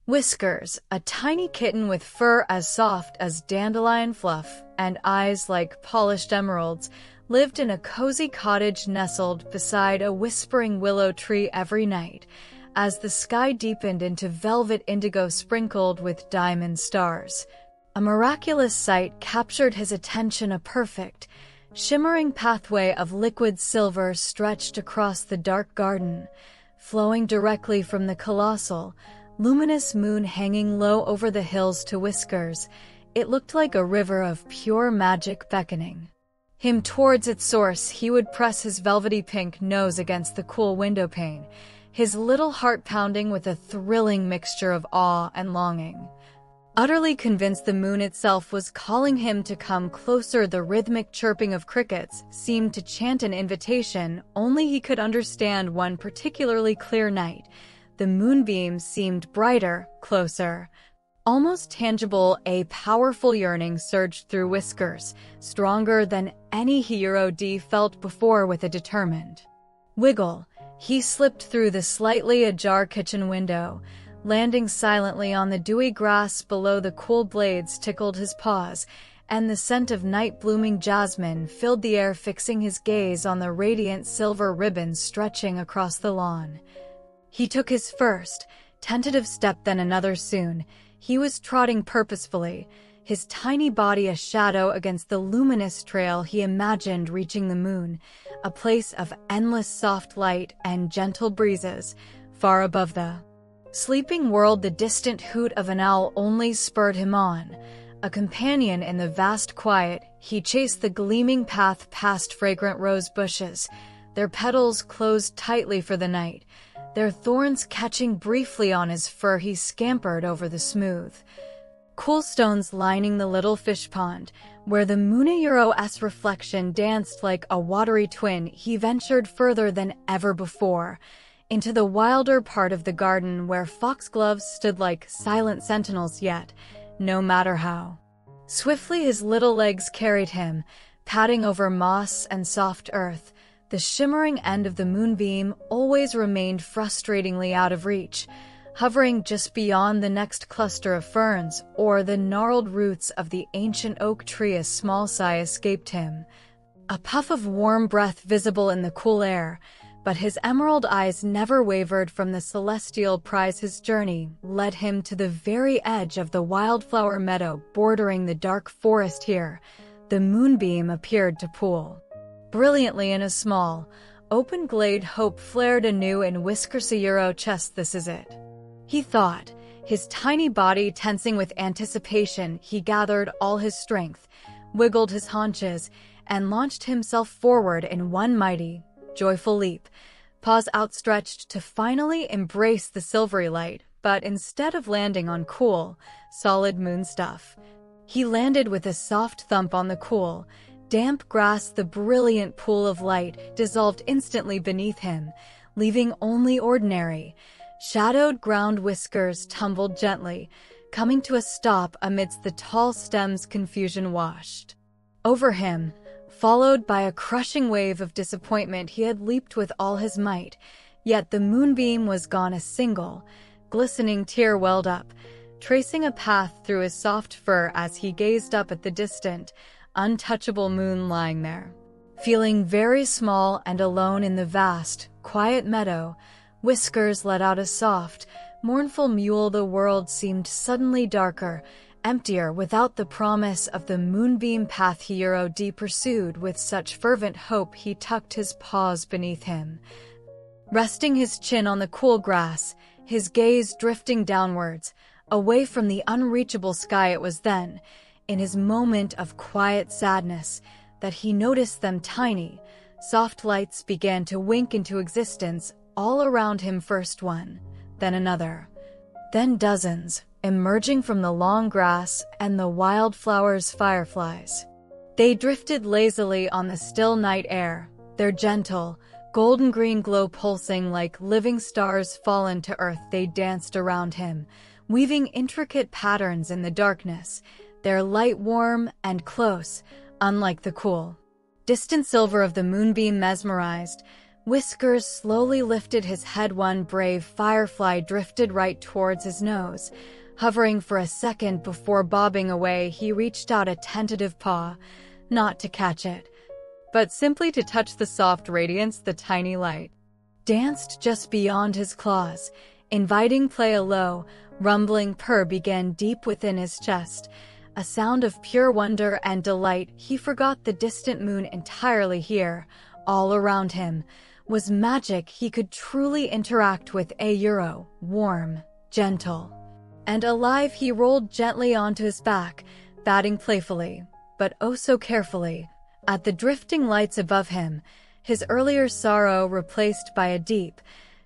Whiskers, a tiny kitten with fur as soft as dandelion fluff and eyes like polished emeralds, lived in a cozy cottage nestled beside a whispering willow tree every night, as the sky deepened into velvet indigo sprinkled with diamond stars. A miraculous sight captured his attention. A perfect, shimmering pathway of liquid silver stretched across the dark garden, flowing directly from the colossal, luminous moon hanging low over the hills. To Whiskers, it looked like a river of pure magic beckoning him towards its source. He would press his velvety pink nose against the cool windowpane, his little heart pounding with a thrilling mixture of awe and longing. Utterly convinced the moon itself was calling him to come closer, the rhythmic chirping of crickets seemed to chant an invitation only he could understand. One particularly clear night, the moonbeams seemed brighter, closer, almost tangible. A powerful yearning surged through Whiskers, stronger than any he felt before. With a determined wiggle, he slipped through the slightly ajar kitchen window, landing silently on the dewy grass below. The cool blades tickled his paws, and the scent of night-blooming jasmine filled the air. Fixing his gaze on the radiant silver ribbons stretching across the lawn, he took his first, tentative step, then another. Soon, he was trotting purposefully, his tiny body a shadow against the luminous trail he imagined reaching the moon, a place of endless soft light and gentle breezes. Far above the sleeping world, the distant hoot of an owl only spurred him on. A companion in the vast quiet, he chased the gleaming path past fragrant rose bushes, their petals closed tightly for the night, their thorns catching briefly on his fur. He scampered over the smooth, cool stones lining the little fish pond, where the moon's reflection danced like a watery twin. He ventured further than ever before, into the wilder part of the garden where foxgloves stood like silent sentinels. Yet, no matter how swiftly his little legs carried him, padding over moss and soft earth, the shimmering end of the moonbeam always remained frustratingly out of reach, hovering just beyond the next cluster of ferns or the gnarled roots of the ancient oak tree. A small sigh escaped him, a puff of warm breath visible in the cool air, but his emerald eyes never wavered from the celestial prize. His journey led him to the very edge of the wildflower meadow bordering the dark forest. Here, the moonbeam appeared to pool brilliantly in a small, open glade. Hope flared anew in Whiskers' chest. This is it, he thought, his tiny body tensing with anticipation. He gathered all his strength, wiggled his haunches, and launched himself forward in one mighty, joyful leap, paws outstretched to finally embrace the silvery light. But instead of landing on cool, solid moon stuff, he landed with a soft thump on the cool, damp grass. The brilliant pool of light dissolved instantly beneath him, leaving only ordinary, shadowed ground. Whiskers tumbled gently, coming to a stop amidst the tall stems. Confusion washed over him, followed by a crushing wave of disappointment. He had leaped with all his might, yet the moonbeam was gone. A single, glistening tear welled up, tracing a path through his soft fur as he gazed up at the distant, untouchable moon lying there. Feeling very small and alone in the vast, quiet meadow, Whiskers let out a soft, mournful mewl. The world seemed suddenly darker, emptier, without the promise of the moonbeam path he pursued with such fervent hope. He tucked his paws beneath him, resting his chin on the cool grass, his gaze drifting downwards, away from the unreachable sky. It was then, in his moment of quiet sadness, that he noticed them. Tiny, soft lights began to wink into existence all around him. First one, then another, then dozens, emerging from the long grass and the wildflowers. Fireflies. They drifted lazily on the still night air, their gentle, golden-green glow pulsing like living stars fallen to earth. They danced around him, weaving intricate patterns in the darkness, their light warm and close, unlike the cool, distant silver of the moonbeam. Mesmerized Whiskers slowly lifted his head. One brave firefly drifted right towards his nose. Hovering for a second before bobbing away, he reached out a tentative paw, not to catch it, but simply to touch the soft radiance. The tiny light danced just beyond his claws, inviting play. A low, rumbling purr began deep within his chest, a sound of pure wonder and delight. He forgot the distant moon entirely. Here, all around him, was magic. He could truly interact with a euro, warm, gentle, and alive. He rolled gently onto his back, batting playfully, but oh so carefully, at the drifting lights above him, his earlier sorrow replaced by a deep,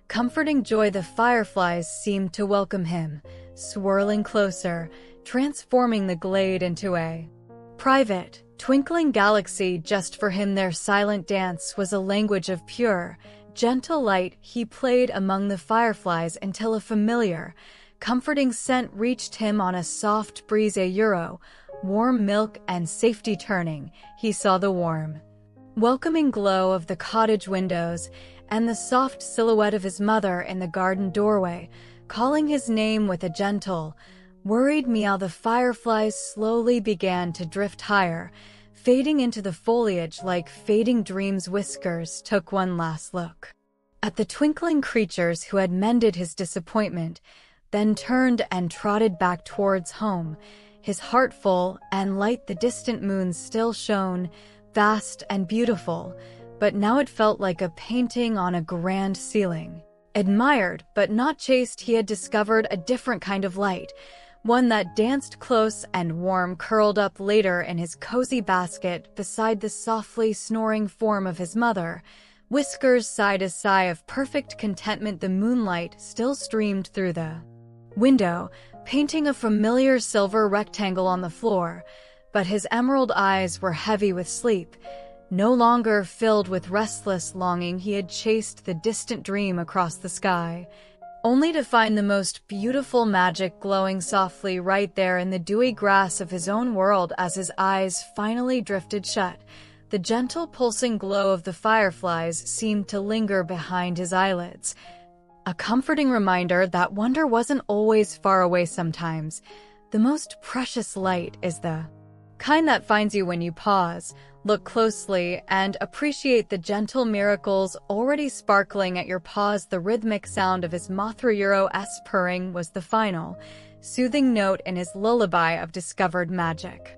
comforting joy. The fireflies seemed to welcome him, swirling closer, transforming the glade into a private, twinkling galaxy just for him. Their silent dance was a language of pure, gentle light. He played among the fireflies until a familiar, comforting scent reached him on a soft breeze. A euro, warm milk and safety. Turning, he saw the warm, welcoming glow of the cottage windows and the soft silhouette of his mother in the garden doorway, calling his name with a gentle, worried meow. The fireflies slowly began to drift higher, fading into the foliage like fading dreams. Whiskers took one last look at the twinkling creatures who had mended his disappointment, then turned and trotted back towards home, his heart full and light. The distant moon still shone, vast and beautiful, but now it felt like a painting on a grand ceiling. Admired but not chased, he had discovered a different kind of light, one that danced close and warm. Curled up later in his cozy basket beside the softly snoring form of his mother, Whiskers sighed a sigh of perfect contentment. The moonlight still streamed through the window, painting a familiar silver rectangle on the floor, but his emerald eyes were heavy with sleep. No longer filled with restless longing, he had chased the distant dream across the sky, only to find the most beautiful magic glowing softly right there in the dewy grass of his own world. As his eyes finally drifted shut, the gentle pulsing glow of the fireflies seemed to linger behind his eyelids, a comforting reminder that wonder wasn't always far away. Sometimes, the most precious light is the kind that finds you when you pause, look closely, and appreciate the gentle miracles already sparkling at your paws. The rhythmic sound of his Mothra-Euro-esque purring was the final, soothing note in his lullaby of discovered magic.